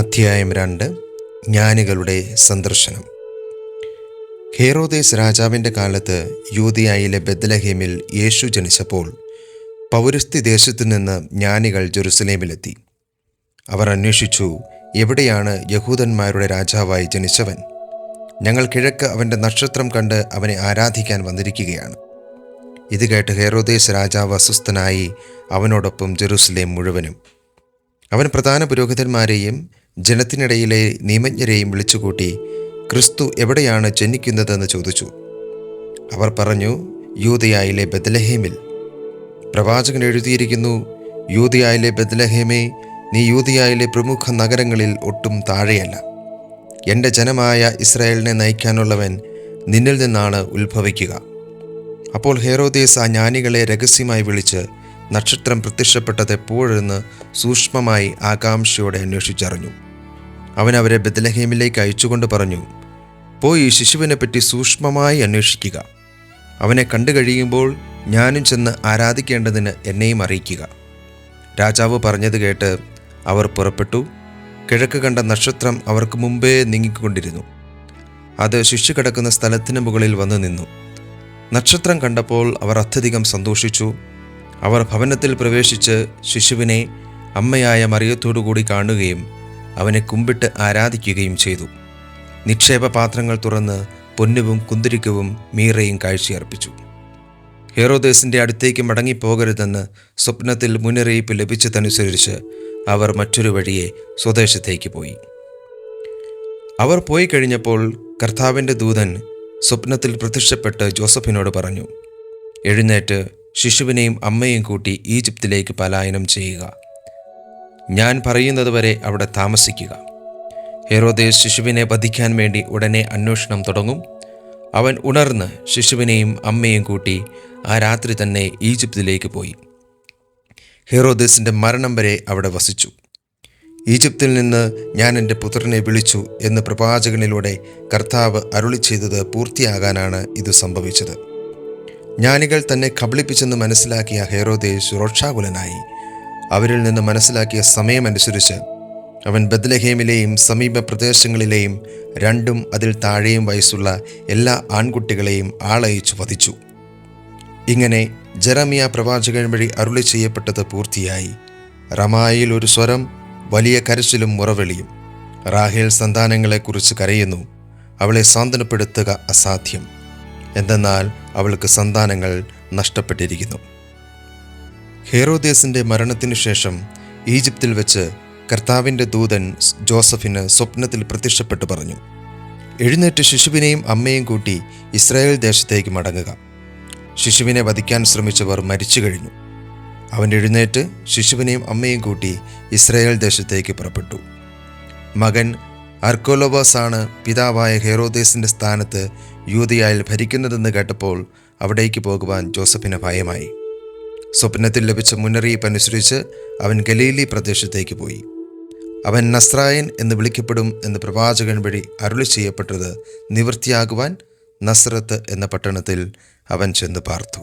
അധ്യായം 2. ജ്ഞാനികളുടെ സന്ദർശനം. ഹേറോദേസ് രാജാവിൻ്റെ കാലത്ത് യൂദയായിലെ ബെത്ലഹേമിൽ യേശു ജനിച്ചപ്പോൾ പൗരസ്ത്യ ദേശത്തു നിന്ന് ജ്ഞാനികൾ ജെറുസലേമിലെത്തി. അവർ അന്വേഷിച്ചു, എവിടെയാണ് യഹൂദന്മാരുടെ രാജാവായി ജനിച്ചവൻ? ഞങ്ങൾ കിഴക്ക് അവൻ്റെ നക്ഷത്രം കണ്ട് അവനെ ആരാധിക്കാൻ വന്നിരിക്കുകയാണ്. ഇത് കേട്ട് ഹേറോദേസ് രാജാവ് അസ്വസ്ഥനായി അവനോടൊപ്പം ജെറുസലേം മുഴുവനും. അവൻ പ്രധാന പുരോഹിതന്മാരെയും ജനത്തിനിടയിലെ നിയമജ്ഞരെയും വിളിച്ചുകൂട്ടി, ക്രിസ്തു എവിടെയാണ് ജനിക്കുന്നതെന്ന് ചോദിച്ചു. അവർ പറഞ്ഞു, യൂദയായിലെ ബെത്ലഹേമിൽ. പ്രവാചകൻ എഴുതിയിരിക്കുന്നു, യൂദയായിലെ ബെത്ലഹേമേ, നീ യൂദയായിലെ പ്രമുഖ നഗരങ്ങളിൽ ഒട്ടും താഴെയല്ല. എൻ്റെ ജനമായ ഇസ്രായേലിനെ നയിക്കാനുള്ളവൻ നിന്നിൽ നിന്നാണ് ഉത്ഭവിക്കുക. അപ്പോൾ ഹേറോദേസ് ആ ജ്ഞാനികളെ രഹസ്യമായി വിളിച്ച് നക്ഷത്രം പ്രത്യക്ഷപ്പെട്ടത് എപ്പോഴെന്ന് സൂക്ഷ്മമായി ആകാംക്ഷയോടെ അന്വേഷിച്ചറിഞ്ഞു. അവൻ അവരെ ബെത്ലഹേമിലേക്ക് അയച്ചുകൊണ്ട് പറഞ്ഞു, പോയി ഈ ശിശുവിനെപ്പറ്റി സൂക്ഷ്മമായി അന്വേഷിക്കുക. അവനെ കണ്ടു കഴിയുമ്പോൾ ഞാനും ചെന്ന് ആരാധിക്കേണ്ടതിന് എന്നെയും അറിയിക്കുക. രാജാവ് പറഞ്ഞത് കേട്ട് അവർ പുറപ്പെട്ടു. കിഴക്ക് കണ്ട നക്ഷത്രം അവർക്ക് മുമ്പേ നീങ്ങിക്കൊണ്ടിരുന്നു. അത് ശിശു കിടക്കുന്ന സ്ഥലത്തിന് മുകളിൽ വന്നു നിന്നു. നക്ഷത്രം കണ്ടപ്പോൾ അവർ അത്യധികം സന്തോഷിച്ചു. അവർ ഭവനത്തിൽ പ്രവേശിച്ച് ശിശുവിനെ അമ്മയായ മറിയത്തോടുകൂടി കാണുകയും അവനെ കുമ്പിട്ട് ആരാധിക്കുകയും ചെയ്തു. നിക്ഷേപപാത്രങ്ങൾ തുറന്ന് പൊന്നുവും കുന്തിരിക്കവും മീറയും കാഴ്ചയർപ്പിച്ചു. ഹേറോദേസിൻ്റെ അടുത്തേക്ക് മടങ്ങിപ്പോകരുതെന്ന് സ്വപ്നത്തിൽ മുന്നറിയിപ്പ് ലഭിച്ചതനുസരിച്ച് അവർ മറ്റൊരു വഴിയെ സ്വദേശത്തേക്ക് പോയി. അവർ പോയി കഴിഞ്ഞപ്പോൾ കർത്താവിൻ്റെ ദൂതൻ സ്വപ്നത്തിൽ പ്രത്യക്ഷപ്പെട്ട് ജോസഫിനോട് പറഞ്ഞു, എഴുന്നേറ്റ് ശിശുവിനെയും അമ്മയെയും കൂട്ടി ഈജിപ്തിലേക്ക് പലായനം ചെയ്യുക. ഞാൻ പറയുന്നതുവരെ അവിടെ താമസിക്കുക. ഹെരോദേസ് ശിശുവിനെ വധിക്കാൻ വേണ്ടി ഉടനെ അന്വേഷണം തുടങ്ങും. അവൻ ഉണർന്ന് ശിശുവിനെയും അമ്മയെയും കൂട്ടി ആ രാത്രി തന്നെ ഈജിപ്തിലേക്ക് പോയി. ഹെരോദേസിൻ്റെ മരണം വരെ അവിടെ വസിച്ചു. ഈജിപ്തിൽ നിന്ന് ഞാൻ എൻ്റെ പുത്രനെ വിളിച്ചു എന്ന് പ്രവാചകനിലൂടെ കർത്താവ് അരുളി ചെയ്തത് പൂർത്തിയാകാനാണ് ഇത് സംഭവിച്ചത്. ജ്ഞാനികൾ തന്നെ കബളിപ്പിച്ചെന്ന് മനസ്സിലാക്കിയ ഹേറോദേസ് രോഷാകുലനായി. അവരിൽ നിന്ന് മനസ്സിലാക്കിയ സമയമനുസരിച്ച് അവൻ ബെത്ലഹേമിലെയും സമീപ പ്രദേശങ്ങളിലെയും 2 അതിൽ താഴെയും വയസ്സുള്ള എല്ലാ ആൺകുട്ടികളെയും ആളയച്ചു വധിച്ചു. ഇങ്ങനെ ജെറമിയ പ്രവാചകൻ വഴി അരുളി ചെയ്യപ്പെട്ടത് പൂർത്തിയായി. റമായിൽ ഒരു സ്വരം, വലിയ കരച്ചിലും മുറവിളിയും. റാഹേൽ സന്താനങ്ങളെക്കുറിച്ച് കരയുന്നു. അവളെ സാന്ത്വനപ്പെടുത്തുക അസാധ്യം, എന്തെന്നാൽ അവൾക്ക് സന്താനങ്ങൾ നഷ്ടപ്പെട്ടിരിക്കുന്നു. ഹേറോദേസിൻ്റെ മരണത്തിനു ശേഷം ഈജിപ്തിൽ വെച്ച് കർത്താവിൻ്റെ ദൂതൻ ജോസഫിന് സ്വപ്നത്തിൽ പ്രത്യക്ഷപ്പെട്ടു പറഞ്ഞു, എഴുന്നേറ്റ് ശിശുവിനെയും അമ്മയെയും കൂട്ടി ഇസ്രായേൽ ദേശത്തേക്ക് മടങ്ങുക. ശിശുവിനെ വധിക്കാൻ ശ്രമിച്ചവർ മരിച്ചു കഴിഞ്ഞു. അവൻ എഴുന്നേറ്റ് ശിശുവിനെയും അമ്മയെയും കൂട്ടി ഇസ്രായേൽ ദേശത്തേക്ക് പുറപ്പെട്ടു. മകൻ അർക്കോലോവാസാണ് പിതാവായ ഹേറോദേസിൻ്റെ സ്ഥാനത്ത് യൂദയായിൽ ഭരിക്കുന്നതെന്ന് കേട്ടപ്പോൾ അവിടേക്ക് പോകുവാൻ ജോസഫിന് ഭയമായി. സ്വപ്നത്തിൽ ലഭിച്ച മുന്നറിയിപ്പ് അനുസരിച്ച് അവൻ ഗലീലി പ്രദേശത്തേക്ക് പോയി. അവൻ നസ്രായൻ എന്ന് വിളിക്കപ്പെടും എന്ന് പ്രവാചകൻ വഴി അരുളി ചെയ്യപ്പെട്ടത് നിവൃത്തിയാകുവാൻ നസ്രത്ത് എന്ന പട്ടണത്തിൽ അവൻ ചെന്ന് പാർത്തു.